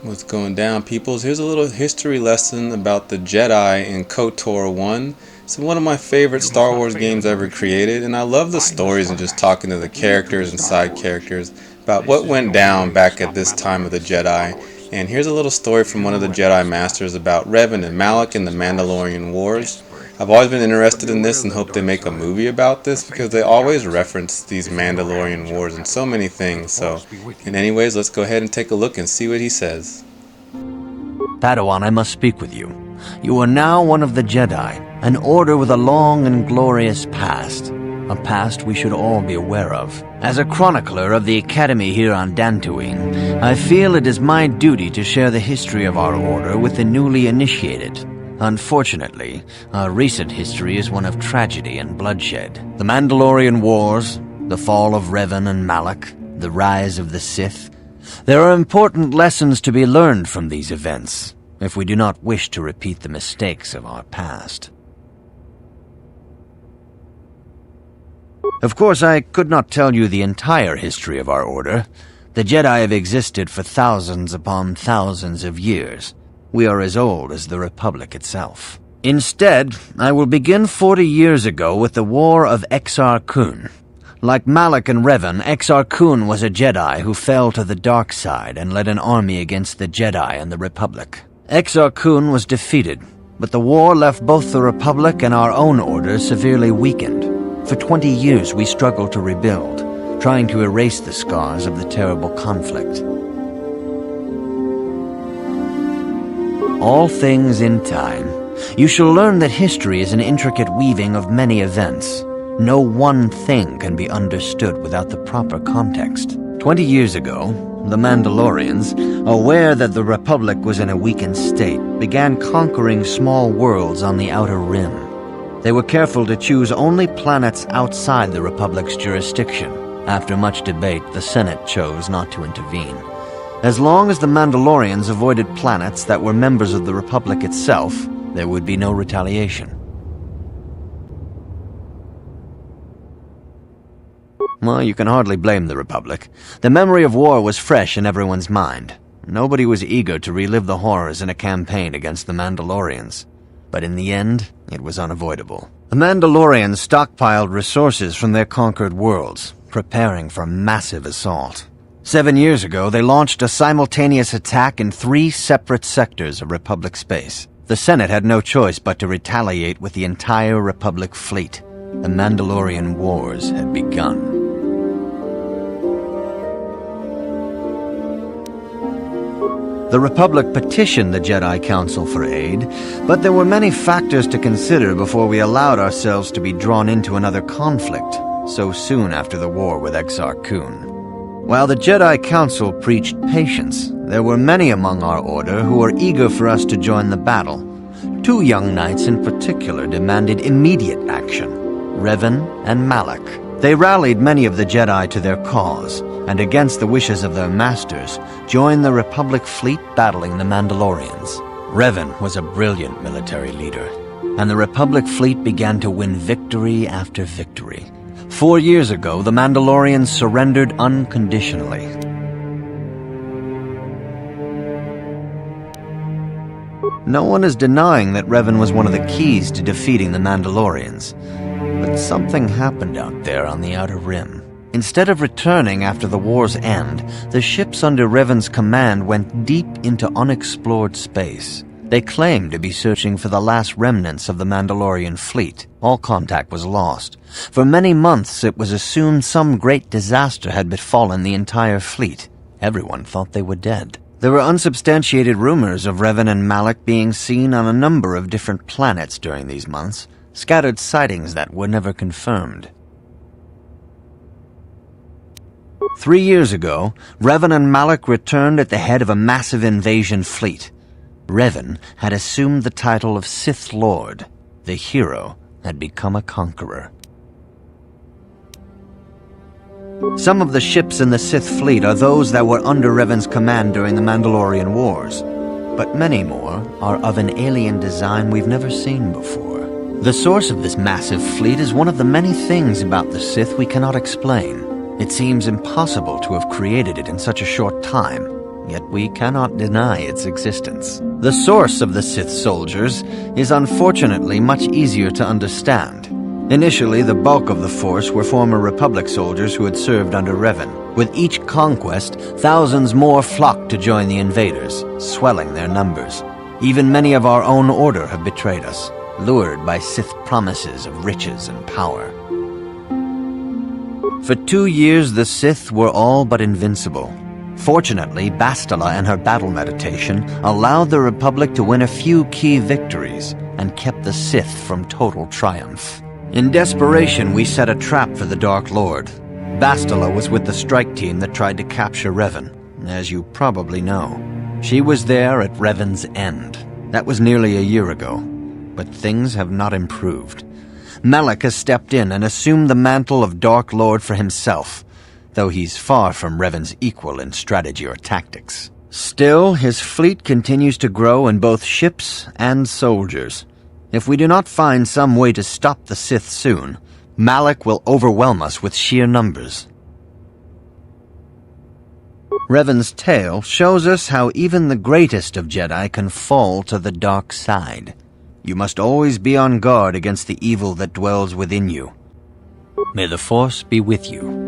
What's going down, peoples? Here's a little history lesson about the Jedi in Kotor 1. It's one of my favorite Star Wars games ever created, and I love the stories and just talking to the characters and side characters about what went down back at this time of the Jedi. And here's a little story from one of the Jedi Masters about Revan and Malak in the Mandalorian Wars. I've always been interested in this and hope they make a movie about this because they always reference these Mandalorian Wars in so many things. So, anyways, let's go ahead and take a look and see what he says. Padawan, I must speak with you. You are now one of the Jedi, an order with a long and glorious past. A past we should all be aware of. As a chronicler of the Academy here on Dantooine, I feel it is my duty to share the history of our order with the newly initiated. Unfortunately, our recent history is one of tragedy and bloodshed. The Mandalorian Wars, the fall of Revan and Malak, the rise of the Sith. There are important lessons to be learned from these events, if we do not wish to repeat the mistakes of our past. Of course, I could not tell you the entire history of our order. The Jedi have existed for thousands upon thousands of years. We are as old as the Republic itself. Instead, I will begin 40 years ago with the War of Exar Kun. Like Malak and Revan, Exar Kun was a Jedi who fell to the dark side and led an army against the Jedi and the Republic. Exar Kun was defeated, but the war left both the Republic and our own order severely weakened. For 20 years we struggled to rebuild, trying to erase the scars of the terrible conflict. All things in time. You shall learn that history is an intricate weaving of many events. No one thing can be understood without the proper context. 20 years ago, the Mandalorians, aware that the Republic was in a weakened state, began conquering small worlds on the Outer Rim. They were careful to choose only planets outside the Republic's jurisdiction. After much debate, the Senate chose not to intervene. As long as the Mandalorians avoided planets that were members of the Republic itself, there would be no retaliation. Well, you can hardly blame the Republic. The memory of war was fresh in everyone's mind. Nobody was eager to relive the horrors in a campaign against the Mandalorians. But in the end, it was unavoidable. The Mandalorians stockpiled resources from their conquered worlds, preparing for a massive assault. 7 years ago, they launched a simultaneous attack in 3 separate sectors of Republic space. The Senate had no choice but to retaliate with the entire Republic fleet. The Mandalorian Wars had begun. The Republic petitioned the Jedi Council for aid, but there were many factors to consider before we allowed ourselves to be drawn into another conflict so soon after the war with Exar Kun. While the Jedi Council preached patience, there were many among our order who were eager for us to join the battle. 2 young knights in particular demanded immediate action, Revan and Malak. They rallied many of the Jedi to their cause, and against the wishes of their masters, joined the Republic fleet battling the Mandalorians. Revan was a brilliant military leader, and the Republic fleet began to win victory after victory. 4 years ago, the Mandalorians surrendered unconditionally. No one is denying that Revan was one of the keys to defeating the Mandalorians. But something happened out there on the Outer Rim. Instead of returning after the war's end, the ships under Revan's command went deep into unexplored space. They claimed to be searching for the last remnants of the Mandalorian fleet. All contact was lost. For many months it was assumed some great disaster had befallen the entire fleet. Everyone thought they were dead. There were unsubstantiated rumors of Revan and Malak being seen on a number of different planets during these months, scattered sightings that were never confirmed. 3 years ago, Revan and Malak returned at the head of a massive invasion fleet. Revan had assumed the title of Sith Lord. The hero had become a conqueror. Some of the ships in the Sith fleet are those that were under Revan's command during the Mandalorian Wars, but many more are of an alien design we've never seen before. The source of this massive fleet is one of the many things about the Sith we cannot explain. It seems impossible to have created it in such a short time. yet we cannot deny its existence. The source of the Sith soldiers is unfortunately much easier to understand. Initially, the bulk of the force were former Republic soldiers who had served under Revan. With each conquest, thousands more flocked to join the invaders, swelling their numbers. Even many of our own order have betrayed us, lured by Sith promises of riches and power. For 2 years, the Sith were all but invincible. Fortunately, Bastila and her battle meditation allowed the Republic to win a few key victories and kept the Sith from total triumph. In desperation, we set a trap for the Dark Lord. Bastila was with the strike team that tried to capture Revan, as you probably know. She was there at Revan's end. That was nearly a year ago, but things have not improved. Malak has stepped in and assumed the mantle of Dark Lord for himself, though he's far from Revan's equal in strategy or tactics. Still, his fleet continues to grow in both ships and soldiers. If we do not find some way to stop the Sith soon, Malak will overwhelm us with sheer numbers. Revan's tale shows us how even the greatest of Jedi can fall to the dark side. You must always be on guard against the evil that dwells within you. May the Force be with you.